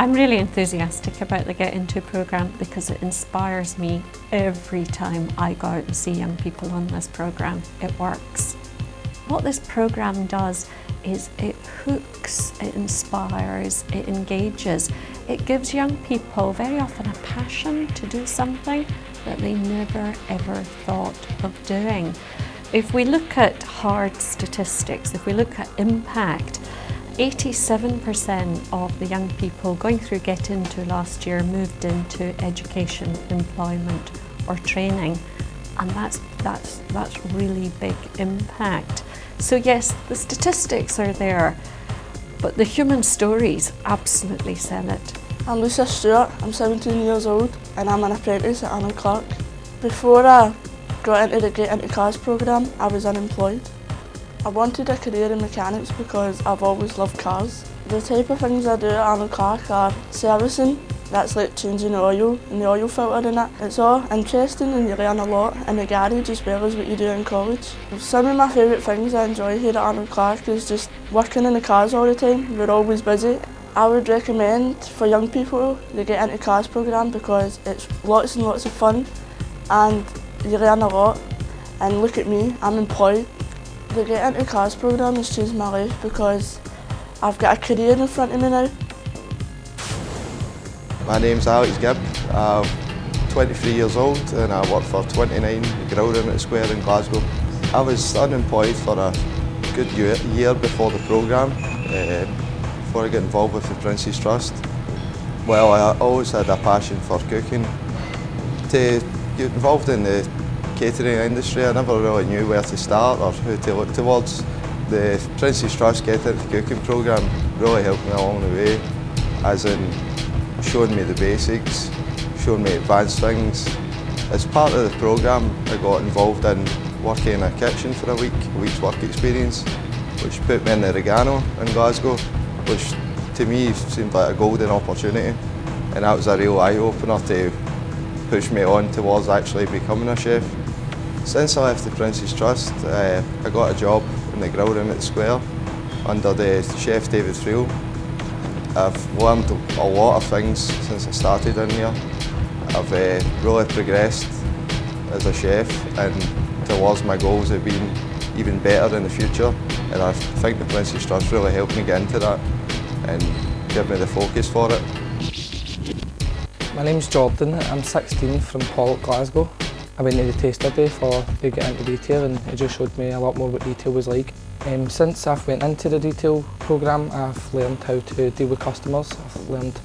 I'm really enthusiastic about the Get Into programme because it inspires me every time I go out and see young people on this programme. It works. What this programme does is it hooks, it inspires, it engages. It gives young people very often a passion to do something that they never ever thought of doing. If we look at hard statistics, if we look at impact, 87% of the young people going through Get Into last year moved into education, employment or training, and that's really big impact. So yes, the statistics are there, but the human stories absolutely sell it. I'm Lisa Stewart, I'm 17 years old and I'm an apprentice at Anna Clark. Before I got into the Get Into Cars programme, I was unemployed. I wanted a career in mechanics because I've always loved cars. The type of things I do at Anna Clark are servicing, that's like changing the oil and the oil filter and that. It's all interesting and you learn a lot in the garage as well as what you do in college. Some of my favourite things I enjoy here at Anna Clark is just working in the cars all the time. We're always busy. I would recommend for young people the Get Into Cars programme because it's lots and lots of fun and you learn a lot. And look at me, I'm employed. The Get Into Cars programme has changed my life because I've got a career in front of me now. My name's Alex Gibb. I'm 23 years old and I work for 29 Growler Square in Glasgow. I was unemployed for a good year before the programme, before I got involved with the Prince's Trust. Well, I always had a passion for cooking. To get involved in the catering industry, I never really knew where to start or who to look towards. The Prince's Trust Get Into Cooking programme really helped me along the way, as in showing me the basics, showing me advanced things. As part of the programme, I got involved in working in a kitchen for a week's work experience, which put me in the Regano in Glasgow, which to me seemed like a golden opportunity, and that was a real eye-opener to push me on towards actually becoming a chef. Since I left the Prince's Trust, I got a job in the grill room at the Square under the chef David Friel. I've learned a lot of things since I started in here. I've really progressed as a chef and towards my goals of being even better in the future, and I think the Prince's Trust really helped me get into that and give me the focus for it. My name's Jordan, I'm 16 from Work Glasgow. I went to the taster day for the Get Into Retail and it just showed me a lot more what retail was like. Since I've went into the retail programme, I've learned how to deal with customers, I've learned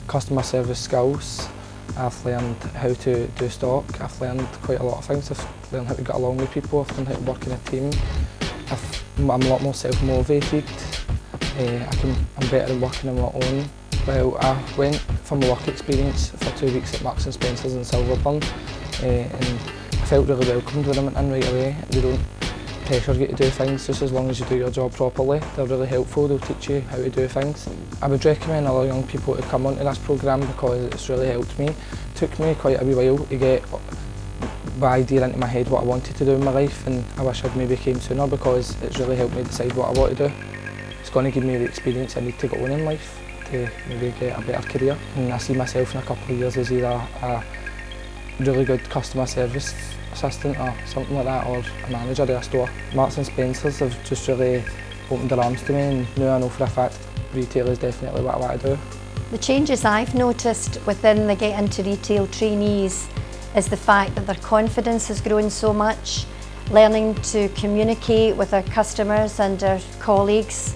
customer service skills, I've learned how to do stock, I've learned quite a lot of things. I've learned how to get along with people, I've learned how to work in a team. I'm a lot more self-motivated, I'm better at working on my own. Well, I went for my work experience for 2 weeks at Marks & Spencer's in Silverburn, and I felt really welcomed when I went in right away. They don't pressure you to do things, just as long as you do your job properly. They're really helpful, they'll teach you how to do things. I would recommend other young people to come onto this programme because it's really helped me. It took me quite a wee while to get the idea into my head what I wanted to do in my life, and I wish I'd maybe came sooner because it's really helped me decide what I want to do. It's going to give me the experience I need to go on in life to maybe get a better career. And I see myself in a couple of years as either a really good customer service assistant or something like that, or a manager at a store. Marks & Spencer's have just really opened their arms to me, and now I know for a fact retail is definitely what I want to do. The changes I've noticed within the Get Into Retail trainees is the fact that their confidence has grown so much, learning to communicate with our customers and our colleagues,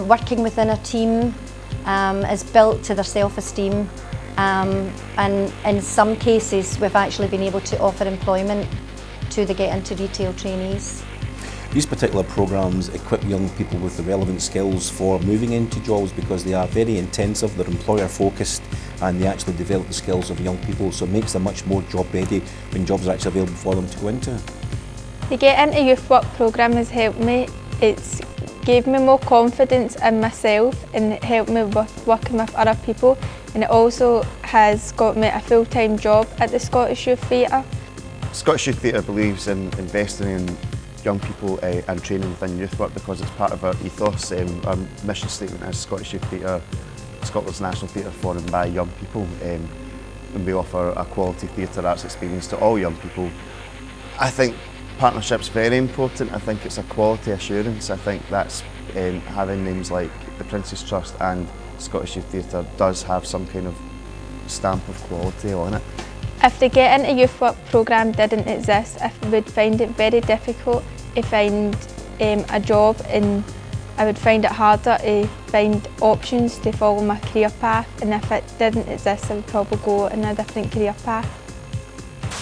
working within a team is built to their self-esteem. And in some cases we've actually been able to offer employment to the Get Into Retail trainees. These particular programmes equip young people with the relevant skills for moving into jobs because they are very intensive, they're employer focused, and they actually develop the skills of young people, so it makes them much more job ready when jobs are actually available for them to go into. The Get Into Youth Work programme has helped me. It's gave me more confidence in myself and helped me with working with other people, and it also has got me a full-time job at the Scottish Youth Theatre. Scottish Youth Theatre believes in investing in young people and training within youth work because it's part of our ethos. Our mission statement as Scottish Youth Theatre is Scotland's National Theatre for and by young people, and we offer a quality theatre arts experience to all young people. I think partnership's very important. I think it's a quality assurance. I think that's having names like the Prince's Trust and Scottish Youth Theatre does have some kind of stamp of quality on it. If the Get Into Youth Work programme didn't exist, I would find it very difficult to find a job, and I would find it harder to find options to follow my career path, and if it didn't exist I would probably go in a different career path.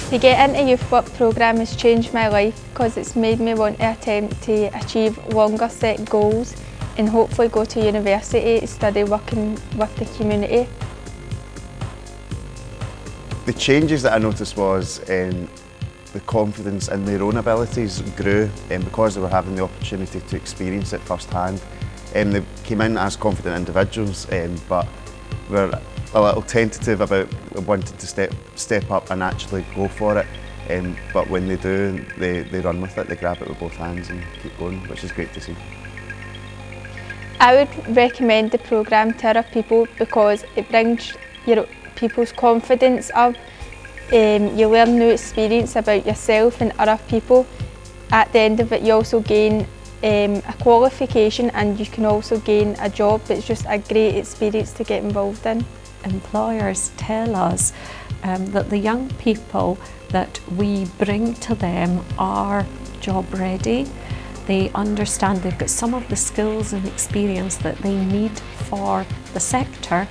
The Get Into Youth Work programme has changed my life because it's made me want to attempt to achieve longer set goals and hopefully go to university to study working with the community. The changes that I noticed was the confidence in their own abilities grew because they were having the opportunity to experience it firsthand. They came in as confident individuals, but were a little tentative about wanting to step up and actually go for it. But when they do, they run with it, they grab it with both hands and keep going, which is great to see. I would recommend the programme to other people because it brings people's confidence up. You learn new experience about yourself and other people. At the end of it you also gain a qualification and you can also gain a job. It's just a great experience to get involved in. Employers tell us that the young people that we bring to them are job ready. They understand they've got some of the skills and experience that they need for the sector,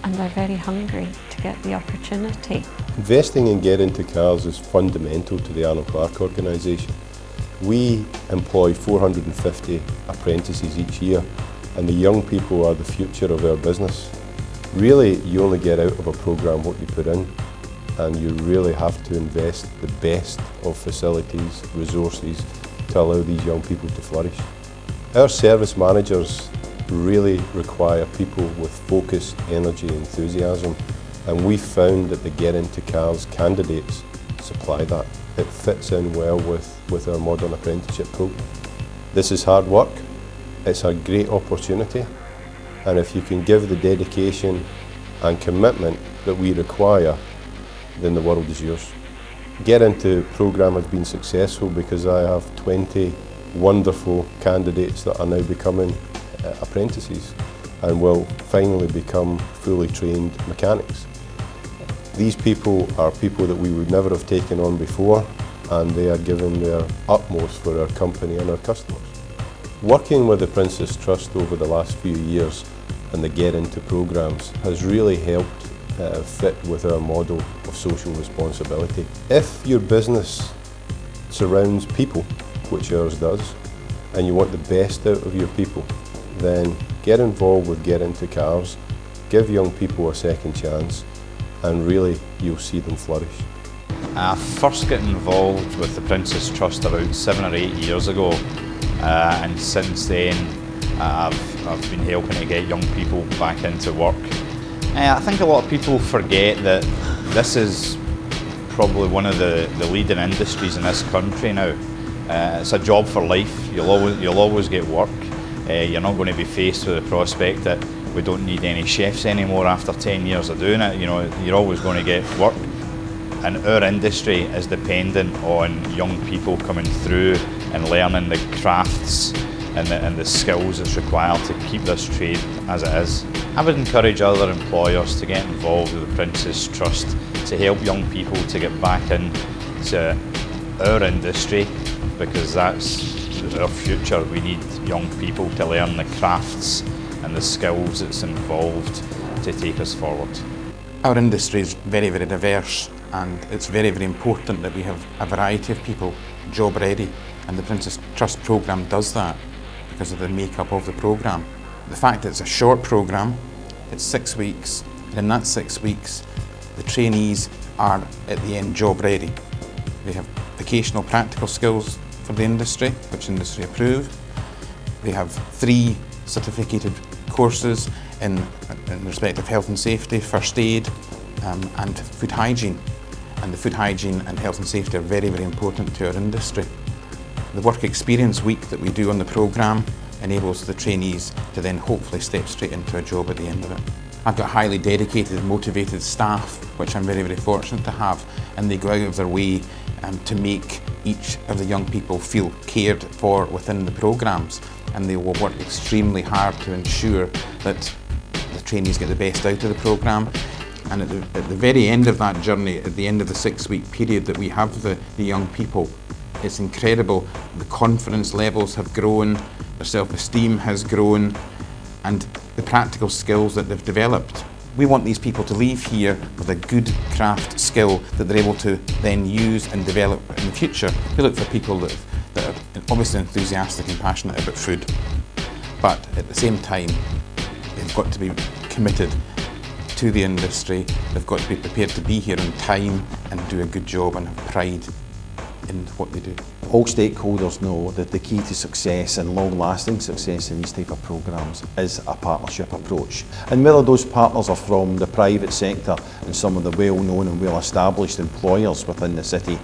and they're very hungry to get the opportunity. Investing in Get Into Cars is fundamental to the Arnold Clark organisation. We employ 450 apprentices each year, and the young people are the future of our business. Really, you only get out of a programme what you put in, and you really have to invest the best of facilities, resources to allow these young people to flourish. Our service managers really require people with focus, energy, enthusiasm, and we found that the Get Into Cars candidates supply that. It fits in well with our modern apprenticeship programme. This is hard work, it's a great opportunity, and if you can give the dedication and commitment that we require, then the world is yours. Get Into programme has been successful because I have 20 wonderful candidates that are now becoming apprentices and will finally become fully trained mechanics. These people are people that we would never have taken on before, and they are giving their utmost for our company and our customers. Working with the Prince's Trust over the last few years and the Get Into programmes has really helped fit with our model of social responsibility. If your business surrounds people, which ours does, and you want the best out of your people, then get involved with Get Into Cars, give young people a second chance, and really you'll see them flourish. I first got involved with the Prince's Trust about 7 or 8 years ago, and since then I've been helping to get young people back into work. I think a lot of people forget that this is probably one of the leading industries in this country now. It's a job for life. You'll always get work. You're not going to be faced with the prospect that we don't need any chefs anymore after 10 years of doing it. You're always going to get work. And our industry is dependent on young people coming through and learning the crafts and the skills that's required to keep this trade as it is. I would encourage other employers to get involved with the Prince's Trust to help young people to get back into our industry, because that's our future. We need young people to learn the crafts and the skills that's involved to take us forward. Our industry is very, very diverse, and it's very, very important that we have a variety of people job ready, and the Prince's Trust programme does that because of the makeup of the programme. The fact that it's a short programme, it's 6 weeks, and in that 6 weeks the trainees are at the end job ready. They have vocational practical skills for the industry, which industry approve. They have 3 certificated courses in respect of health and safety, first aid and food hygiene. And the food hygiene and health and safety are very, very important to our industry. The work experience week that we do on the programme enables the trainees to then hopefully step straight into a job at the end of it. I've got highly dedicated, motivated staff, which I'm very, very fortunate to have, and they go out of their way to make each of the young people feel cared for within the programmes, and they will work extremely hard to ensure that the trainees get the best out of the programme. And at the very end of that journey, at the end of the 6-week period that we have the young people, it's incredible. The confidence levels have grown, their self-esteem has grown, and the practical skills that they've developed. We want these people to leave here with a good craft skill that they're able to then use and develop in the future. We look for people that are obviously enthusiastic and passionate about food, but at the same time, they've got to be committed to the industry. They've got to be prepared to be here on time and do a good job and have pride in what they do. All stakeholders know that the key to success and long-lasting success in these type of programmes is a partnership approach. And whether those partners are from the private sector and some of the well-known and well-established employers within the city,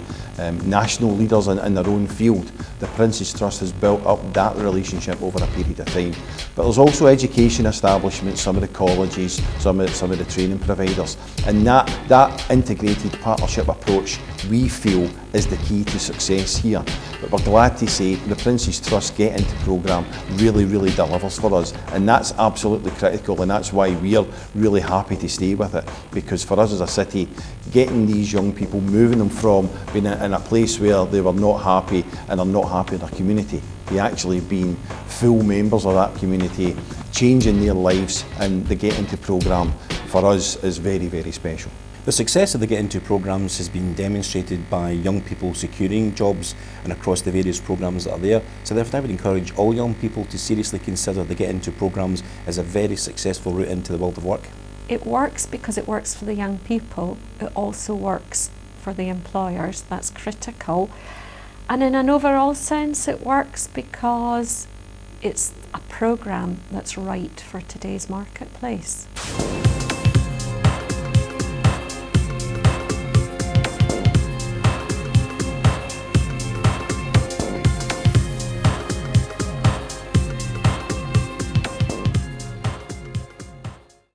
national leaders in their own field, the Prince's Trust has built up that relationship over a period of time. But there's also education establishments, some of the colleges, some of the training providers, and that integrated partnership approach we feel is the key to success here. But we're glad to say the Prince's Trust Get Into programme really delivers for us, and that's absolutely critical, and that's why we're really happy to stay with it, because for us as a city, getting these young people, moving them from being in a place where they were not happy and are not happy in their community, to actually being full members of that community, changing their lives, and the Get Into programme for us is very special. The success of the Get Into programmes has been demonstrated by young people securing jobs and across the various programmes that are there. So therefore I would encourage all young people to seriously consider the Get Into programmes as a very successful route into the world of work. It works because it works for the young people. It also works for the employers. That's critical. And in an overall sense, it works because it's a programme that's right for today's marketplace.